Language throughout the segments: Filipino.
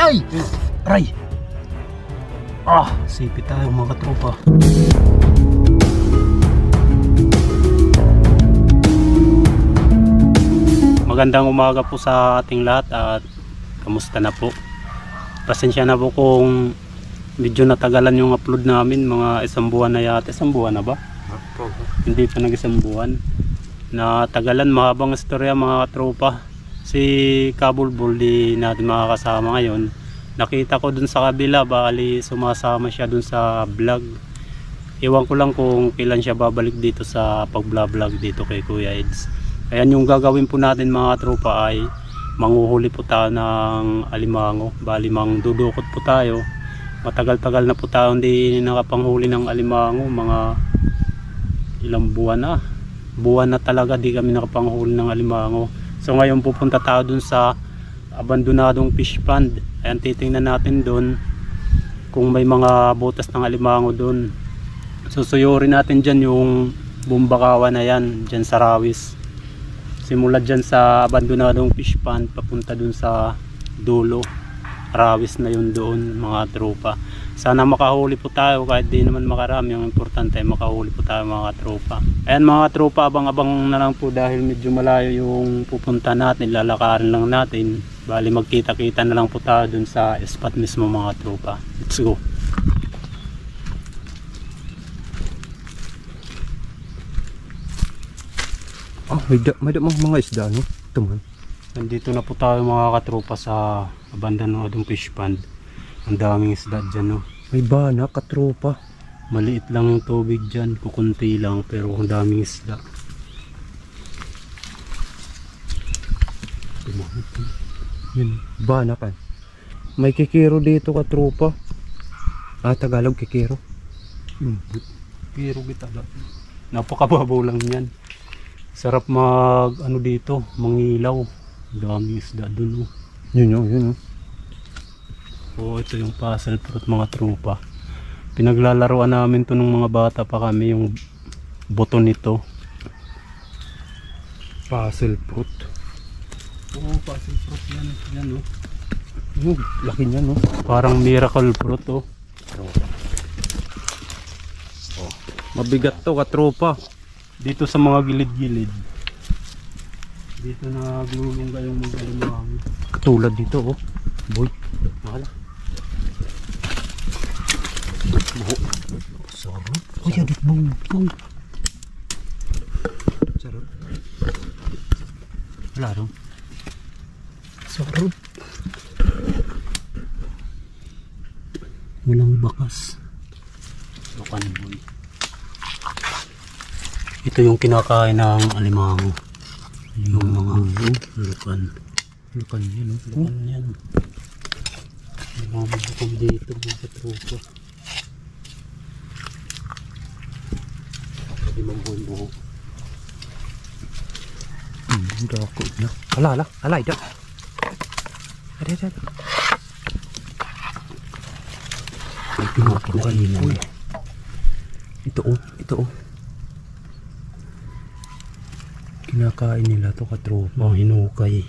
Ay! Aray! Sipit tayo mga katropa. Magandang umaga po sa ating lahat at kamusta na po? Pasensya na po kung medyo natagalan yung upload namin, mga isang buwan na yata. Isang buwan na ba? Hindi pa nag-isang buwan. Natagalan, mahabang istorya mga katropa. Si Kabulbul di natin makakasama ngayon. Nakita ko dun sa kabila, bali sumasama siya dun sa vlog. Iwan ko lang kung kailan siya babalik dito sa pag-vlog dito kay Kuya Eds. Ayan, yung gagawin po natin mga tropa ay manghuhuli po tayo ng alimango. Bali mangdudukot po tayo. Matagal-tagal na po tayo hindi nakapanghuli ng alimango, mga ilang buwan na. Buwan na talaga di kami nakapanghuli ng alimango. So ngayon pupunta tayo dun sa abandonadong fish pond. Ayan, titingnan natin dun kung may mga butas ng alimango dun. Susuyurin natin dyan yung bumbakawan na yan, dyan sa Rawis. Simula dyan sa abandonadong fish pond papunta dun sa dulo, Rawis na yun doon mga tropa. Sana makahuli po tayo kahit di naman makarami. Yung importante ay makahuli po tayo mga tropa. Ayan mga tropa, abang-abang na lang po dahil medyo malayo yung pupunta natin, lalakarin lang natin. Bali magkita-kita na lang po tayo dun sa spot mismo mga tropa. Let's go. May mga isda, no? Ito man. Nandito na po tayo mga katropa sa abandonadong fish pond. Ang daming isda dyan, no? May bana, katropa. Maliit lang yung tubig dyan, kukunti lang, pero ang daming isda. Yun, bana kan. May kikiro dito, katropa. Tagalog kikiro. Kikiro bitala. Napakababaw lang yan. Sarap mag ano dito, mangilaw. Daming isda dun, oh. Yun. Ito yung puzzle fruit mga tropa. Pinaglalaroan namin to nung mga bata pa kami, yung buto nito. Puzzle fruit. Puzzle fruit yan, oh. Laki niya, no? Parang miracle fruit, oh. Mabigat to, katropa. Dito sa mga gilid-gilid. Dito na gulungga yung mga alimango. Katulad dito, oh. Boy. Mahala. Sarap. Oh, yan, bong. Sarap. Wala rin. Sarap. Walang bakas. Lukan boy. Ito yung kinakain ng alimango. Yung mga lukan. Lukan yan, oh. Lukan yan. May mga lukan dito mga katropa. Pwede mong buho. Dako na. Alay da. Ada. May pinakainan. Ito oh. Kinakain nila to, katropa. Hinukay.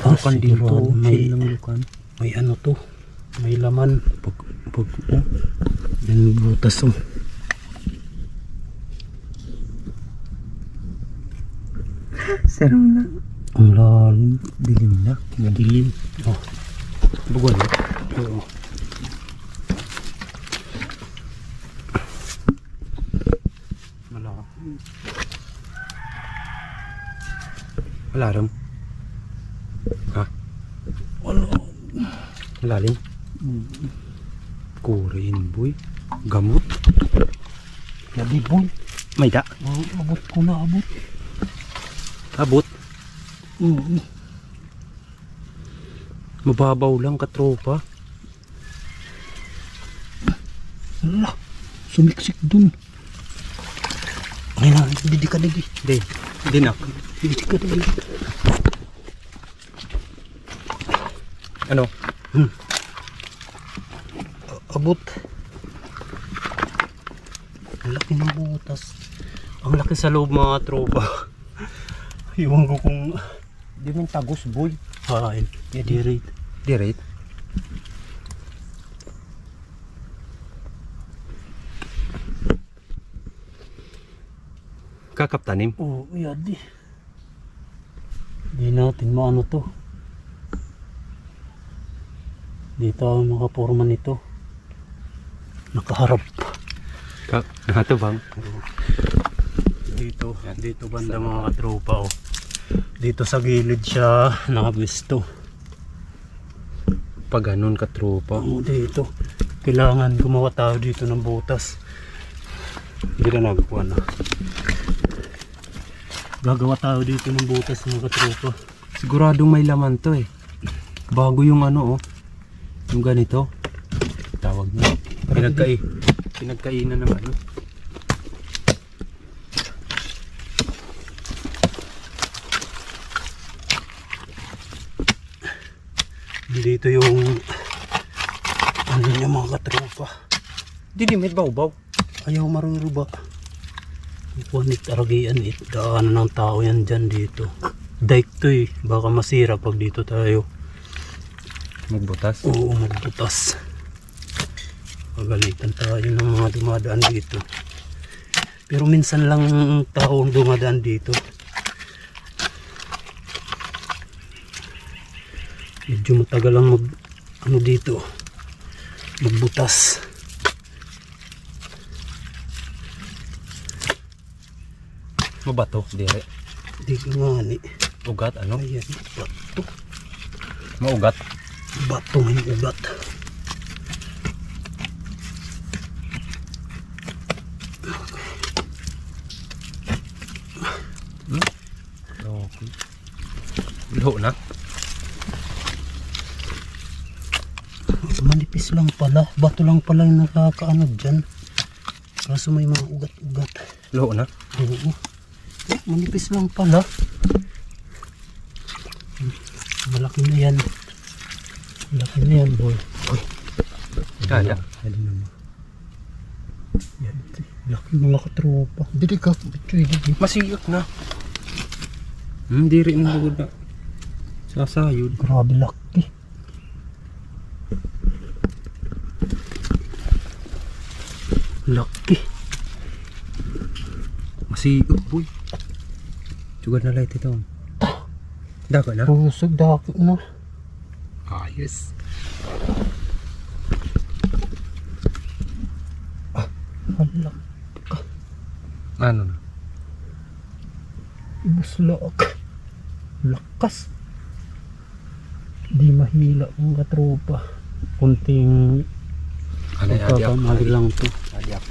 Lukan dito. May lukan. May ano to. May laman. Pag Yan butas, oh. Sarap na. Ang lalim. Dilim na. Madilim. Oh. Buwan. Oo. Wala rin. Ha? Wala rin. Korean boy. Gamot. Labi boy. May da. Abot ko na, abot. Abot. Mababaw lang, katropa. Wala. Sumiksik dun. Ay na, hindi ka lagi. Hindi na. Hindi ka lagi. Ano? Abot. Ang laki ng butas. Ang laki sa loob mga tropa. Iwan ko kung di man tagos boy. hain. Direct. Direct. Kakaptanim. Oo, yadi. Di natin maano to. Dito ang mga forma nito. Nakaharap. Nato bang? Dito banda mga katropa oh. Dito sa gilid siya nakabwisto. Pag ganun katropa. Oo, dito. Kailangan gumawa tayo dito ng butas. Hindi na nagawa na. Gagawa tayo dito ng butas mga katropa. Siguradong may laman to eh. Bago yung ano oh. Yung ganito. Tawag niya. Pinagkainan ng ano. Dito yung ano niya mga katropa. Didi may baw-baw. Ayaw maruruba. Punit aragian it. Daanan ng tao yan dyan dito. Dike to eh. Baka masira pag dito tayo. Magbutas. Oo, magbutas. Pagalitan tayo ng mga dumadaan dito. Pero minsan lang taong dumadaan dito. Medyo matagal lang ano dito. Magbutas. Mabato, dire. Di ko nga ni. Ugat, ano? Ayan, bato. Maugat. Bato may ugat. Okay. Luho na. Manipis lang pala. Bato lang pala yung nakakaano dyan. Kaso may mga ugat-ugat. Luho na. Oo. Manipis lang pala. Malaki na yan. Malaki na yan, boy. Uy. Kaya. Dali naman. Yan. Laki mga katropa. Dili ka. Dili. Masiyot na. Hindi rin bugod na. Sasayod. Grabe laki. Laki. Masiyot, boy. Sugad na light ito. Daga na? Pusog dako na. Ayos. Hala. Ano na? Buslok. Lakas. Di mahila ang katropa. Kunting Ano yung adyak? pagkakamali lang to. Adyak.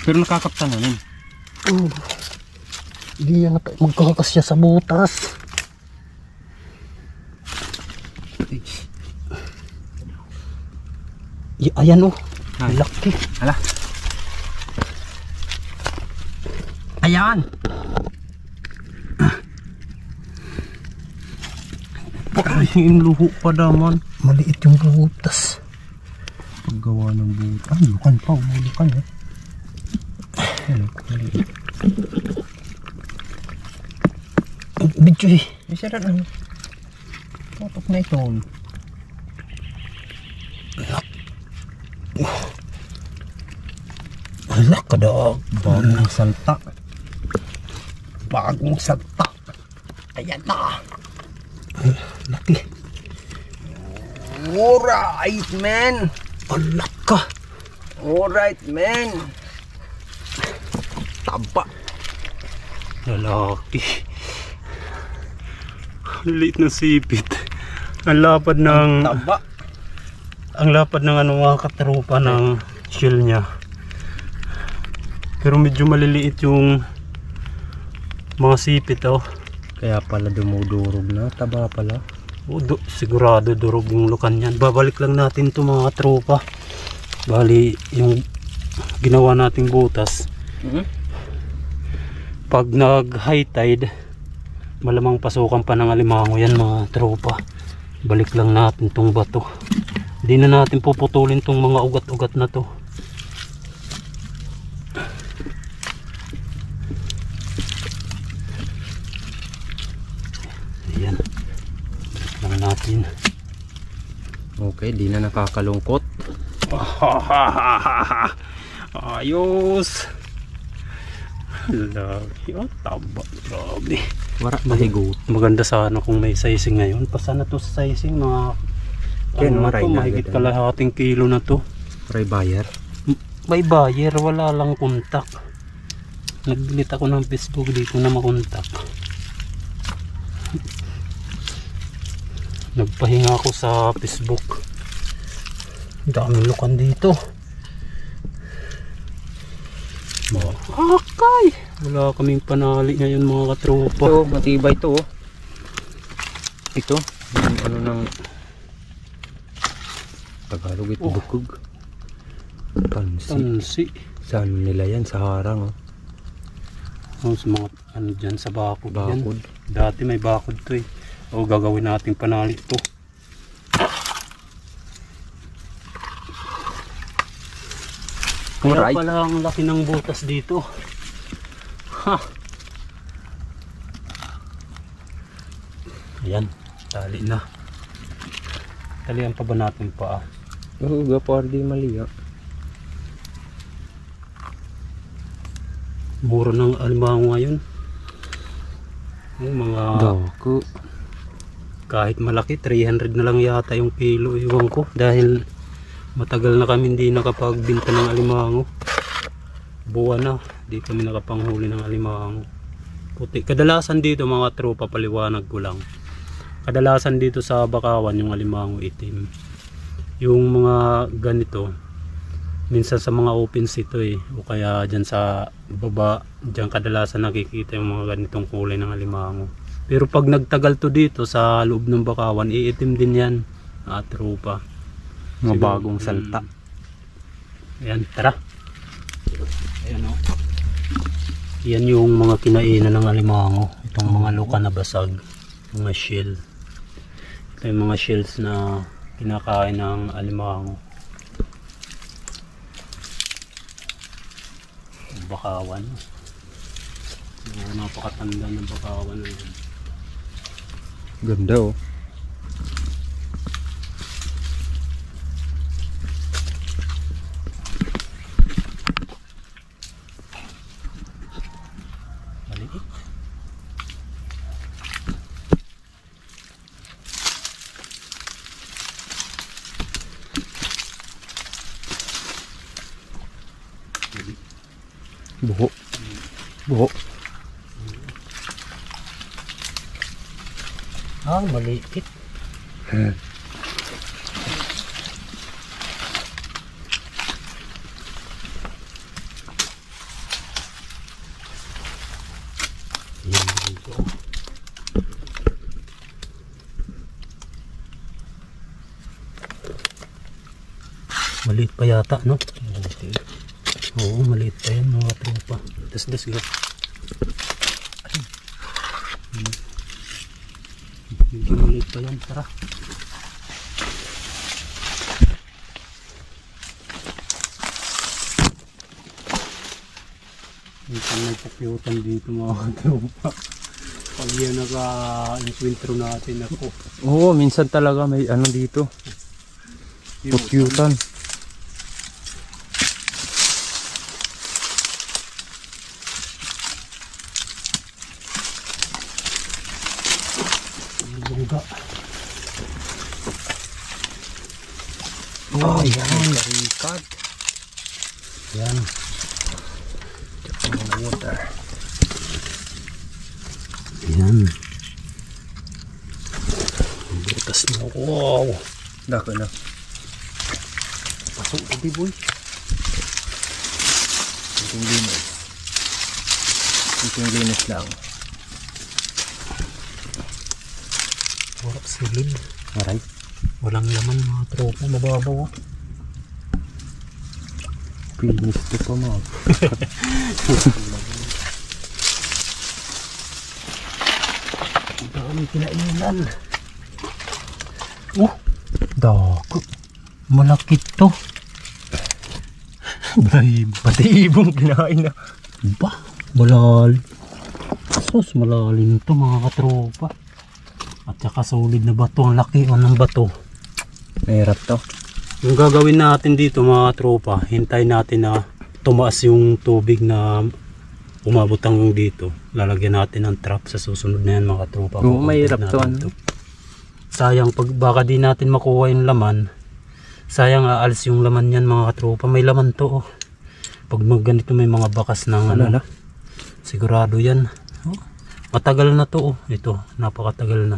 Pero nakakapta na rin. Oh. Hindi yan magkakasya sa butas. Ayan oh. Ay. Laki. Hala. Ayan. Ay, yung luho pa naman. Maliit yung butas. Paggawa ng butas. Ay, lukan pa. May lukan eh. Ano? Maliit. Bidyo eh. May sira na. Totok na ito. Hala ka daw. Bagong salta. Bagong salta. Ayan na. Laki. Alright, man. Hala ka. Alright, man. Taba. Lalaki. Ang liit ng sipit. Ang lapad ng... Taba. Ang lapad ng ano mga katropa ng shell niya. Pero medyo maliliit yung mga sipit oh. Kaya pala dumudurog na. Taba pala. Sigurado durog yung lukan yan. Babalik lang natin to mga katropa. Bali yung ginawa nating butas. Pag nag high tide, malamang pasukan pa ng alimango yan mga tropa. Balik lang natin tong bato. Hindi na natin puputulin tong mga ugat-ugat na to. Ayan. Lang natin. Okay, di na nakakalungkot. Ayos. Lagi. Oh, taba. Grabe. Wara mahigot. Maganda sana kung may sizing ngayon. Pasana to sa sizing mga Ken, ano na maray to, na mahigit agad, kalahating kilo na to. Ray buyer. May buyer, wala lang kontak. Nagbilit ako ng Facebook, di ko na makontak. Nagpahinga ako sa Facebook. Daming lukan dito. Akay! Wala kaming panali ngayon mga katropa. Ito, matibay to. Ito, yung ano ng Tagalog ito, bukog. Pansi. Tansi. Saan nila yan? Sa harang, oh. Oh, sa mga ano dyan sa bakod. Bakod. Yan. Dati may bakod to eh. O gagawin nating panali to. Kaya Alright. pala ang laki ng butas dito. Ha! Ayan, tali na. Talian pa ba natin pa? Oo, gapar di mali, ah. Mura ng alimango ngayon. Yung mga Dako. kahit malaki, 300 na lang yata yung kilo. Iwan ko dahil matagal na kami hindi nakapagbinta ng alimango. Buwan na, di kami nakapanghuli ng alimango. Puti. Kadalasan dito mga tropa, paliwanag ko lang. Kadalasan dito sa Bakawan yung alimango itim. Yung mga ganito, minsan sa mga open ito eh. O kaya dyan sa baba, dyan kadalasan nakikita yung mga ganitong kulay ng alimango. Pero pag nagtagal to dito sa loob ng Bakawan, iitim din yan. Tropa. Mga Siguro, bagong salta. Ayan, tara. Ayan o. Yan yung mga kinainan ng alimango. Itong mga luka na basag. Mga shell. Ito yung mga shells na kinakain ng alimango. Bakawan. Napakatanda ng Bakawan na yan. Ganda, oh. Maliit. Buho. Buho. Maliit. Yan dito. Maliit pa yata, no? Oo, maliit pa yan mga tropa. Das go. Medyo maliit pa yan, tara. Minsan nagpakyutan dito mga tropa. Pag yan naka-encuentro natin ako. Oo, minsan talaga may ano dito. Putyutan. Bungga. Oh, yan. Karikad. Yan. Water. Yan. Ang butas na. Wow. Dako na. Pasok ko, boy. Itong linis. Itong linis lang. Warap silid. Aray. Walang laman mga tropa. Mababaw. Pinis to pa mga. Ang daming kinainan. Dako. Malaki to. Pati ibong kinain na. Ba? Malalim. Sus, malalim to mga katropa. At saka solid na bato. Ang laki ng bato. Mahirap to. Yung gagawin natin dito mga tropa, hintay natin na tumaas yung tubig na umabot hanggang dito. Lalagyan natin ng trap sa susunod na yan mga tropa. Oo, mahirap to. Natin sayang pag baka di natin makuha yung laman. Sayang aalis yung laman yan mga tropa. May laman to. Oh. Pag ganito may mga bakas ng ano. Sigurado yan. Oh. Matagal na to. Oh. Ito, napakatagal na.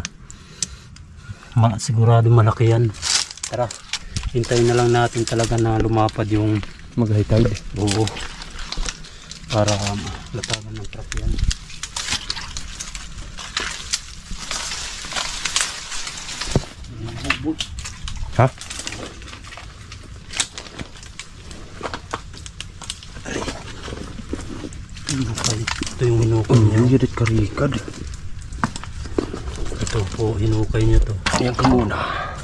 Sigurado malaki yan. Tara. Hintayin na lang natin talaga na lumapad yung Mag-high tide. oo para latagan ng truck yan. Ha? Hinukay. Ito yung hinukay niya. Ang hirit karikad. Ito po, hinukay niya to. Ayan ka muna.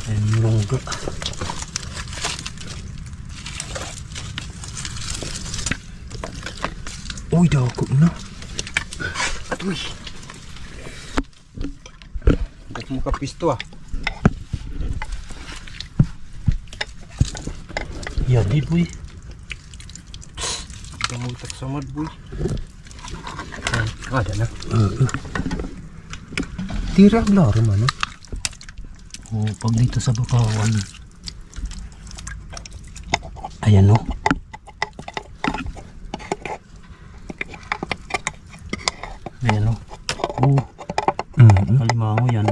Ayan yung lungga. Uy, dako na. Uy. Hindi mo kapisto ah. Yadi boy. Kamutak samad boy. Ada na. Tira ang laro man. Oh, pag dito sa bakawan. Ayan o. Ayan o. Oh, kalimango yan.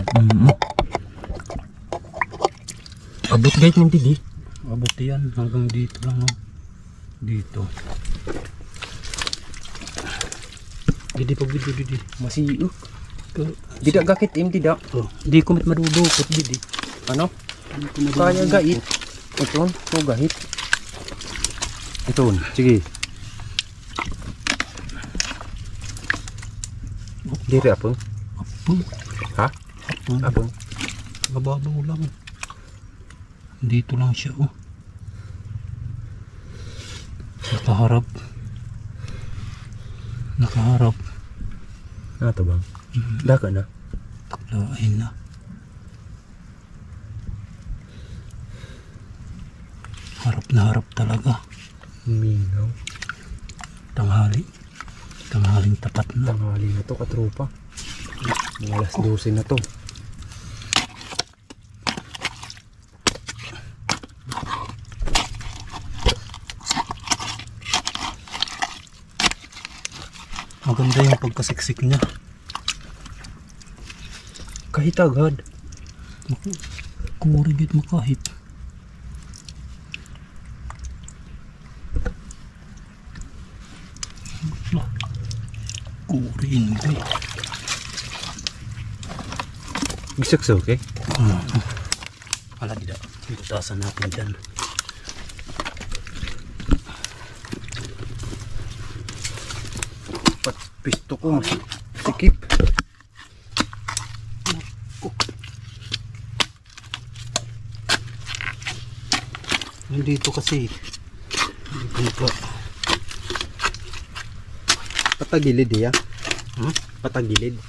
Abot guys ng digi. Abot yan hanggang dito lang. No? Dito. Didi pag didi. Masih tidak gakit im tidak. Oh, di ko mit madudukot didi. Ano? Di ko madudukot. Kaya gait. Ito, to gahit. Ito, sige. Diri apa? Apo. Ha? Apo. Apa? Mababaw lang. Dito lang siya oh. Nakaharap. Nakaharap. Ano to bang? Daka na. Taklain na. Harap na harap talaga. Minaw. Tanghali. Tanghaling tapat na. Tanghali na to katropa. Mga alas 12 na to. Maganda yung pagkasiksik niya. Kahit agad. Kumurigit mo kahit. Kurin ko eh. Bisaksa okay? Wala di daw. Butasan natin dyan. Pisto ko mas sikip. Nandito kasi. Dito. Patagilid ya? Hmm? Patagilid.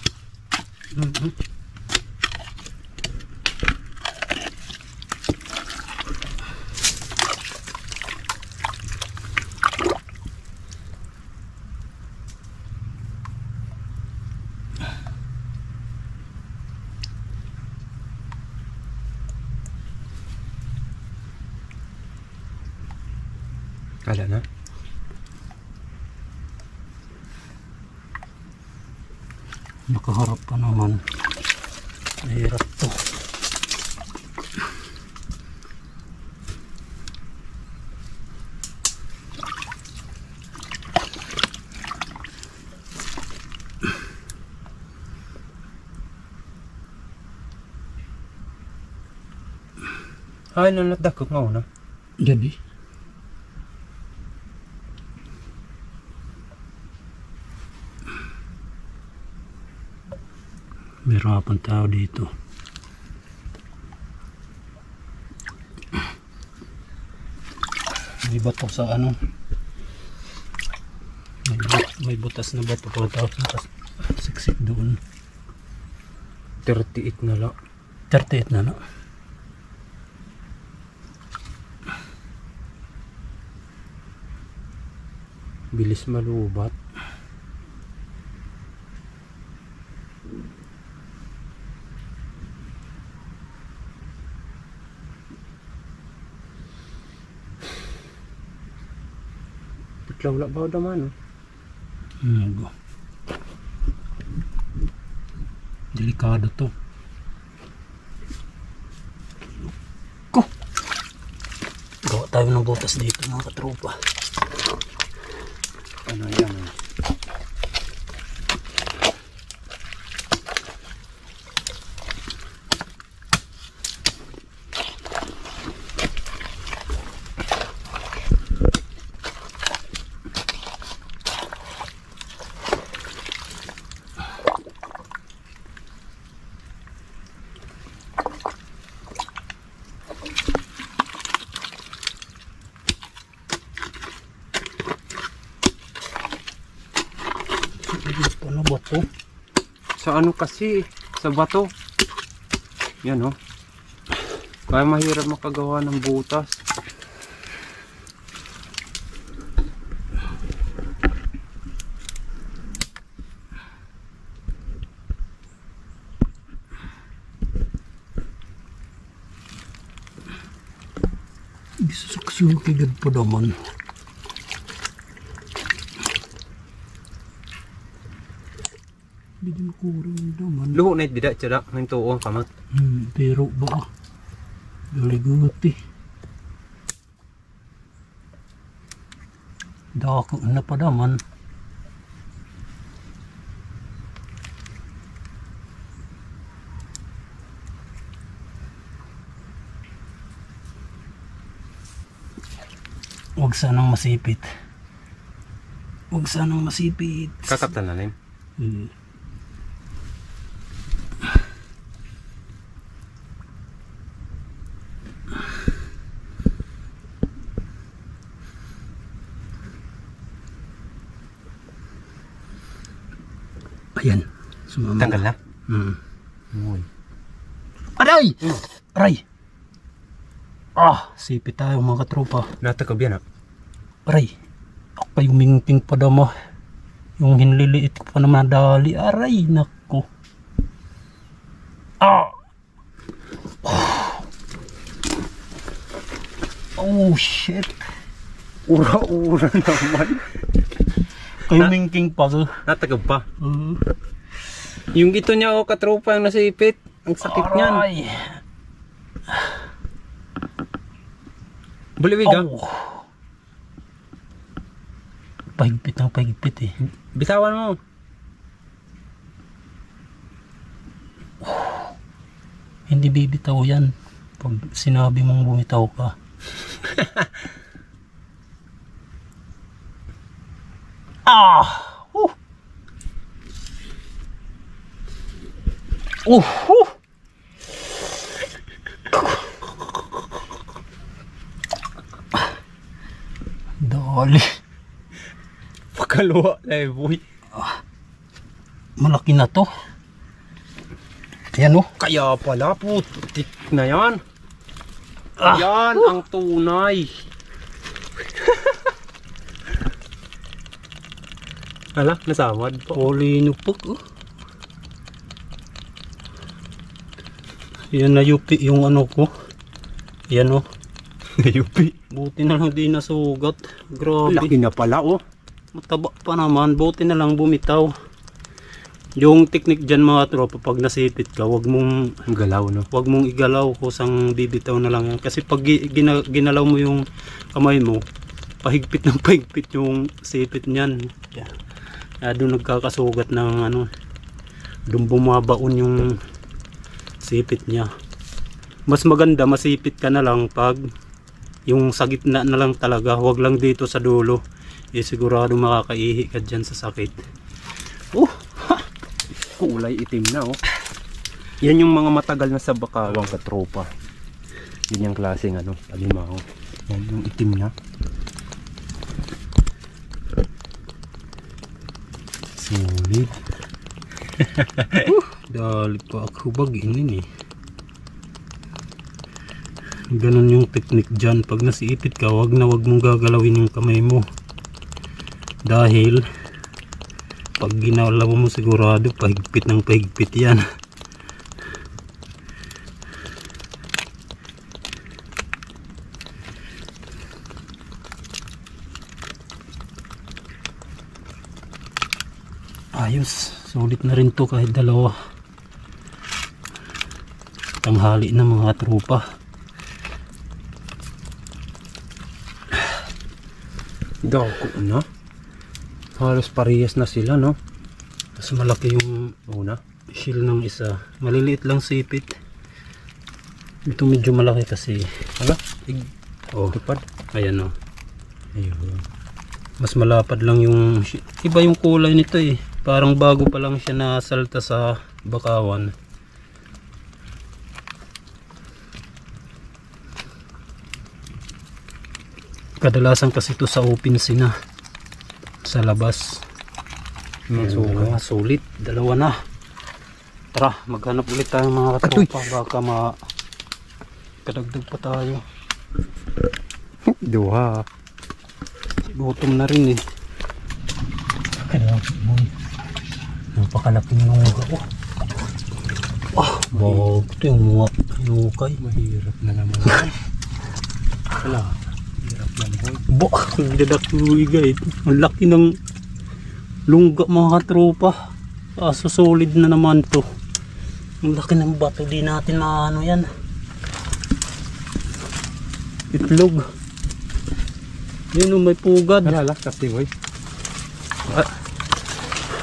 Ada na? Nakaharap pa naman. Mahirap to. Ay, naladakot nga una. Jadi. Meron pang tao dito. May bato sa ano. May butas na bato pa tapos siksik doon. 38 na lang. 38 na no. Bilis malubat. Pitlaw la ba daman? Go. Delikado to. Ko. Gawa tayo ng butas dito mga katropa. Ano yan? Ano ba to? Sa ano kasi? Sa bato. Yan oh. Kaya mahirap makagawa ng butas. Bisaksun kagad po naman. Bigyan ko rin naman. Luho na bida tiyada. Ngayon to ang kamat. Pero ba? Daligot eh. Dako na pa naman. Huwag sanang masipit. Huwag sanang masipit. Kakaptan na rin. Ayan. Sumama. Tanggal na? Uy. Aray! Aray! Sipit tayo mga katropa. Natakab yan ah. Aray! Ako pa yung mingping pa dama. Yung hinliliit ko pa naman dali. Aray! Nako. Oh shit. Ura-ura naman. Kayo mingking pa ko. Natakab pa. Yung ito niya o katropa yung nasipit. Ang sakit niyan. Aray! Buliwig ah. Pahigpit ng pahigpit eh. Bitawan mo. Hindi bibitaw yan. Pag sinabi mong bumitaw ka. Dali. Pagkaluwa na eh boy. Malaki na to. Ayan oh. Kaya pala putik na yan. Yan ang tunay. Hala, nasamad po. Polinupok oh. Yan na yupi yung ano ko. Yan oh. Yupi. Buti na lang di nasugat. Grabe. Laki na pala oh. Mataba pa naman. Buti na lang bumitaw. Yung technique dyan mga tropa, pag nasipit ka, wag mong galaw no. Wag mong igalaw, kusang bibitaw na lang yan. Kasi pag ginalaw mo yung kamay mo, pahigpit ng pahigpit yung sipit niyan. Doon nagkakasugat ng ano, doon bumabaon yung sipit niya. Mas maganda masipit ka na lang pag yung sa gitna na lang talaga, wag lang dito sa dulo. Sigurado makakaihi ka dyan sa sakit. Kulay itim na oh. Yan yung mga matagal na sa bakawang katropa. Yun yung klaseng ano, alimango. Yan yung itim na. Solid. Dali pa ako baginin eh. Ganon yung technique dyan. Pag nasiipit ka, wag mong gagalawin yung kamay mo. Dahil pag ginalaw mo sigurado pahigpit ng pahigpit yan. Ayos, sulit na rin to kahit dalawa. Tanghali na mga tropa. Dako na. Halos parehas na sila, no? Mas malaki yung Una. shield ng isa. Maliliit lang sipit. Ito medyo malaki kasi. Hala? Oh, Tupad. ayan oh. Ayun. Mas malapad lang yung iba yung kulay nito eh. Parang bago pa lang siya nasalta sa bakawan. Kadalasan kasi ito sa open sea na. Sa labas. So, sulit. Dalawa na. Tara, maghanap ulit tayo mga katropa. Baka kadagdag pa tayo. Duha. Gutom na rin eh. Kaya boy. Napakalaking nungga ko. Bawag ito yung mga hinukay. Mahirap na naman. Wala. Hirap yan boy. Ang dadakluwi guys. Ang laki ng lungga mga katropa. Kaso solid na naman to. Ang laki ng bato. Di natin maano yan. Itlog. Yun o may pugad. Alala, kasi boy.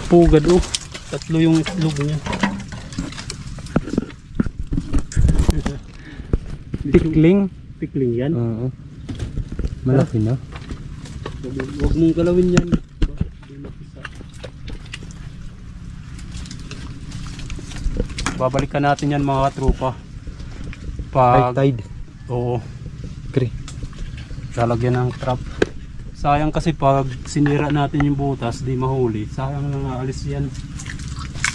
Pugad oh. Tatlo yung itlog niya. Tikling. Pikling yan. Oo. Malaki na. Huwag mong galawin yan. Babalikan natin yan mga katropa. High tide. Oo. Kri. Lalagyan ng trap. Sayang kasi pag sinira natin yung butas, di mahuli. Sayang lang aalis yan.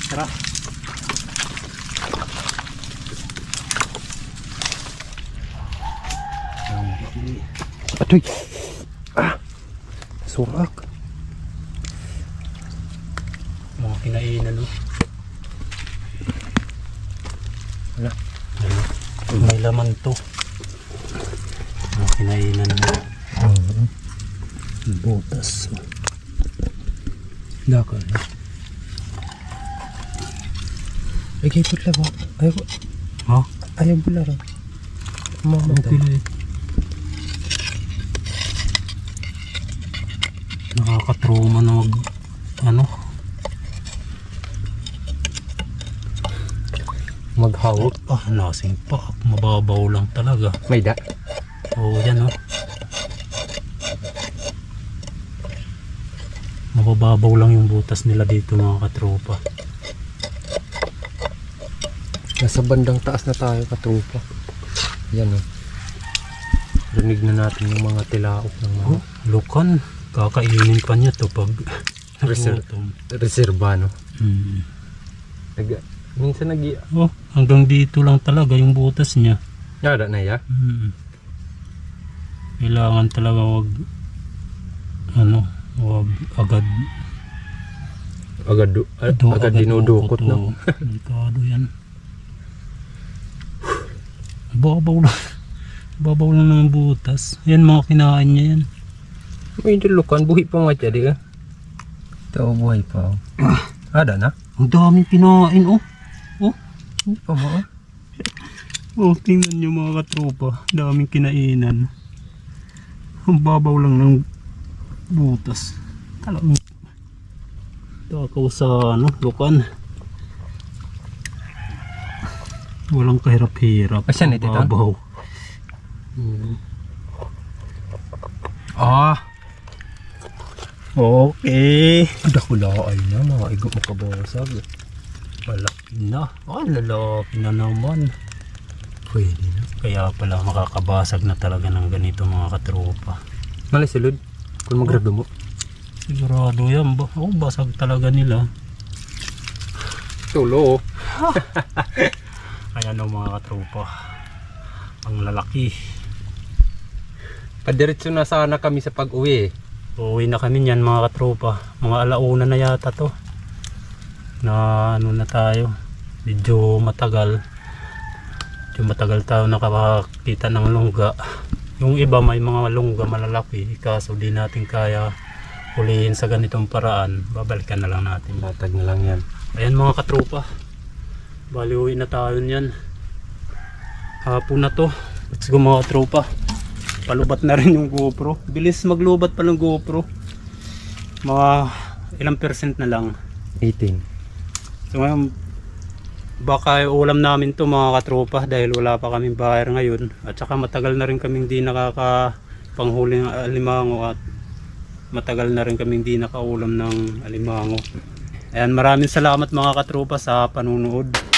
Tara. Atoy. Surak. Mga kinainan no. Wala. May laman to. Mga kinainan mo. Butas. Dako. Ay, kayo putla ba? Ayaw po. Ha? Ayaw pula rin. Okay na eh. Nakakatroma na Maghawak. Lasing pa. Mababaw lang talaga. May da. Oo, yan oh. Mababaw lang yung butas nila dito mga katropa. Nasa bandang taas na tayo, katropa. Yan o. Rinig na natin yung mga tilaok ng mga Lukan. Kakainin pa niya to pag nagutom. reserva, no? Minsan Hanggang dito lang talaga yung butas niya. Yada na ya? Kailangan talaga wag agad dinudukot, no? Delikado yan. Babaw lang ng butas. Yan mga kinain niya yan. May dulukan, buhi pa nga siya, di ka? Ito, buhay pa. Ada na? Ang daming kinain oh. Tingnan nyo mga katropa. Daming kinainan. Ang babaw lang ng butas. Talagang takaw sa lukan. Walang kahirap-hirap. Asan ito? Babaw. Okay. Dakulaan na, mga igo makabasag. Malaki na. Lalaki na naman. Pwede na. Kaya pala makakabasag na talaga ng ganito mga katropa. Malisulod. Kung magrado mo. Sigurado yan. Basag talaga nila. Tulo. Ayan o mga katropa. Ang lalaki. Padiretso na sana kami sa pag-uwi. Uuwi na kami niyan mga katropa. Mga alauna na yata to. Na ano na tayo. Medyo matagal. Medyo matagal tayo nakakita ng lungga. Yung iba may mga lungga malalaki. Kaso di natin kaya hulihin sa ganitong paraan. Babalikan na lang natin. Latag na lang yan. Ayan mga katropa. Bali uwi na tayo niyan. Hapon na to. Let's go mga katropa. Palubat na rin yung GoPro. Bilis maglubat pa ng GoPro. Mga ilang percent na lang. 18. So ngayon, baka ulam namin to mga katropa dahil wala pa kaming buyer ngayon. At saka matagal na rin kaming di nakakapanghuling alimango at matagal na rin kaming di nakaulam ng alimango. Ayan, maraming salamat mga katropa sa panunood.